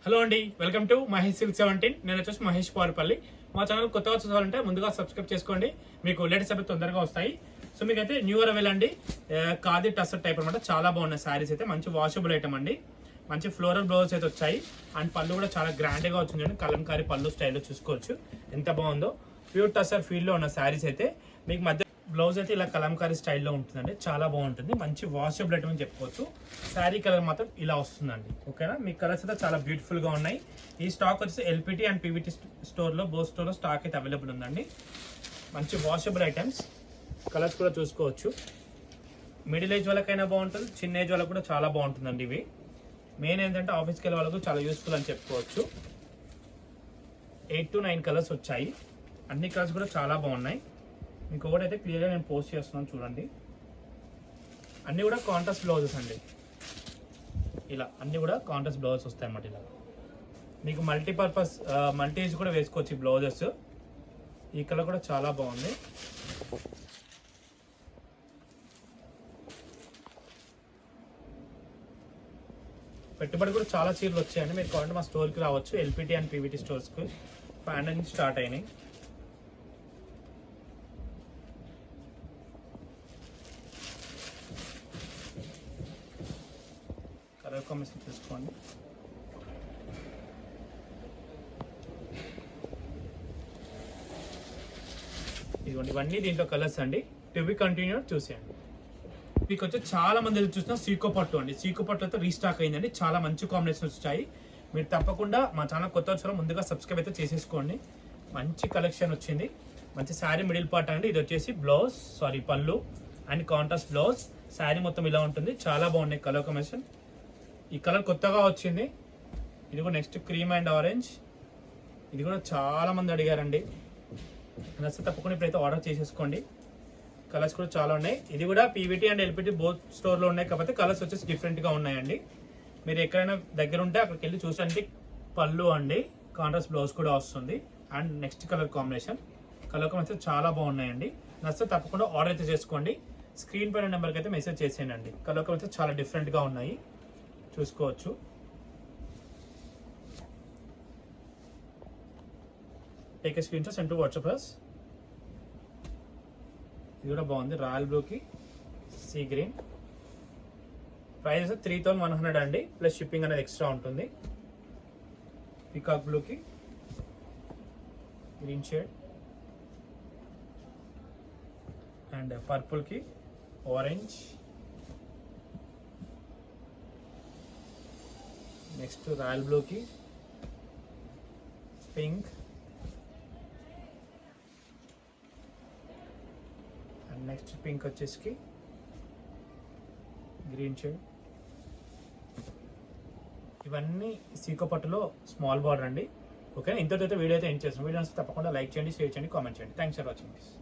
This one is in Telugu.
హలో అండి, వెల్కమ్ టు మహేష్ సిల్క్ 17. నేను వచ్చేసి మహేష్ పారుపల్లి. మా ఛానల్ కొత్తగా చూసాలంటే ముందుగా సబ్స్క్రైబ్ చేసుకోండి, మీకు లేటెస్ట్ అప్డేట్ తొందరగా వస్తాయి. సో మీకు అయితే న్యూ అరైవల్ అండి, ఖాదీ టస్సర్ టైప్ అనమాట. చాలా బాగున్నాయి శారీస్ అయితే, మంచి వాషబుల్ ఐటమ్ అండి. మంచి ఫ్లోరల్ బ్లౌజ్ అయితే వచ్చాయి అండ్ పళ్ళు కూడా చాలా గ్రాండ్గా వచ్చిందండి. కలంకారీ పళ్ళు స్టైల్లో చూసుకోవచ్చు ఎంత బాగుందో. ప్యూర్ టస్సర్ ఫీల్డ్లో ఉన్న శారీస్ అయితే మీకు మధ్య బ్లౌజ్ అయితే ఇలా కలంకారీ స్టైల్లో ఉంటుందండి, చాలా బాగుంటుంది. మంచి వాషబుల్ ఐటమ్ అని చెప్పుకోవచ్చు. శారీ కలర్ మాత్రం ఇలా వస్తుందండి. ఓకేనా, మీ కలర్స్ అయితే చాలా బ్యూటిఫుల్ గా ఉన్నాయి. ఈ స్టాక్ వచ్చేసి ఎల్పిటి అండ్ పీవీటీ స్టోర్లో బోత్ స్టోర్లో స్టాక్ అయితే అవైలబుల్ ఉందండి. మంచి వాషబుల్ ఐటమ్స్, కలర్స్ కూడా చూసుకోవచ్చు. మిడిల్ ఏజ్ వాళ్ళకైనా బాగుంటుంది, చిన్న ఏజ్ వాళ్ళకి కూడా చాలా బాగుంటుందండి. ఇవి మెయిన్ ఏంటంటే ఆఫీస్కి వెళ్ళే వాళ్ళకు చాలా యూస్ఫుల్ అని చెప్పుకోవచ్చు. 8 to 9 కలర్స్ వచ్చాయి, అన్ని కలర్స్ కూడా చాలా బాగున్నాయి. మీకు ఒకటైతే క్లియర్గా నేను పోస్ట్ చేస్తున్నాను చూడండి. అన్నీ కూడా కాంట్రాస్ట్ బ్లౌజెస్ అండి, ఇలా అన్నీ కూడా కాంట్రాస్ట్ బ్లౌజెస్ వస్తాయి అన్నమాట. ఇలా మీకు మల్టీపర్పస్ మల్టీ ఏజ్ కూడా వేసుకోవచ్చు ఈ బ్లౌజెస్. ఈ కలర్ కూడా చాలా బాగుంది. పెట్టుబడి కూడా చాలా చీరలు వచ్చాయండి. మీరు కావాలంటే మా స్టోర్కి రావచ్చు. ఎల్పిటి అండ్ పీవీటీ స్టోర్స్కి 500 నుంచి స్టార్ట్ అయినాయి. కలర్ కాంబినేషన్ చూసుకోండి. ఇదిగోండి, ఇవన్నీ దీంట్లో కలర్స్ అండి. టు బి కంటిన్యూ చూసేయండి. మీకు వచ్చి చాలా మంది చూసిన సీకో పట్టు అండి. సీకో పట్టు అయితే రీస్టాక్ అయిందండి. చాలా మంచి కాంబినేషన్స్ వచ్చాయి. మీరు తప్పకుండా మా ఛానల్ కొత్త వచ్చిన ముందుగా సబ్స్క్రైబ్ అయితే చేసేసుకోండి. మంచి కలెక్షన్ వచ్చింది. మంచి శారీ మిడిల్ పార్ట్ అండి. ఇది వచ్చేసి పళ్ళు అండ్ కాంట్రాస్ట్ బ్లౌజ్. శారీ మొత్తం ఇలా ఉంటుంది, చాలా బాగున్నాయి కలర్ కాంబినేషన్. ఈ కలర్ కొత్తగా వచ్చింది. ఇది కూడా నెక్స్ట్ క్రీమ్ అండ్ ఆరెంజ్. ఇది కూడా చాలా మంది అడిగారండి. నచ్చితే తప్పకుండా ఇప్పుడైతే ఆర్డర్ చేసేసుకోండి. కలర్స్ కూడా చాలా ఉన్నాయి. ఇది కూడా పీవీటీ అండ్ ఎల్పిటి బోత్ స్టోర్లో ఉన్నాయి, కాకపోతే కలర్స్ వచ్చేసి డిఫరెంట్గా ఉన్నాయండి. మీరు ఎక్కడైనా దగ్గర ఉంటే అక్కడికి వెళ్ళి చూసండి. పళ్ళు అండి, కాంట్రాస్ట్ బ్లౌజ్ కూడా వస్తుంది అండ్ నెక్స్ట్ కలర్ కాంబినేషన్ చాలా బాగున్నాయండి. నచ్చితే తప్పకుండా ఆర్డర్ అయితే చేసుకోండి. స్క్రీన్ పైన నెంబర్కి అయితే మెసేజ్ చేసేయండి. కలర్ కాంబినేషన్ చాలా డిఫరెంట్గా ఉన్నాయి, చూసుకోవచ్చు. Take screen shot send to WhatsApp plus. ఇది కూడా బాగుంది, రాయల్ బ్లూకి సీ గ్రీన్. ప్రైస్ 3100 అండి, ప్లస్ షిప్పింగ్ అనేది ఎక్స్ట్రా ఉంటుంది. పీకాక్ బ్లూకి గ్రీన్ షేడ్ అండ్ పర్పుల్కి ఆరెంజ్. నెక్స్ట్ రాయల్ బ్లూకి పింక్ అండ్ నెక్స్ట్ పింక్ వచ్చేసి గ్రీన్ షేడ్. ఇవన్నీ సీకో పట్టులో స్మాల్ బార్డర్ అండి. ఓకే, ఇంతటితో వీడియో అయితే ఎండ్ చేస్తాం. వీడియో తప్పకుండా లైక్ చేయండి, షేర్ చేయండి, కామెంట్ చేయండి. Thanks for watching this.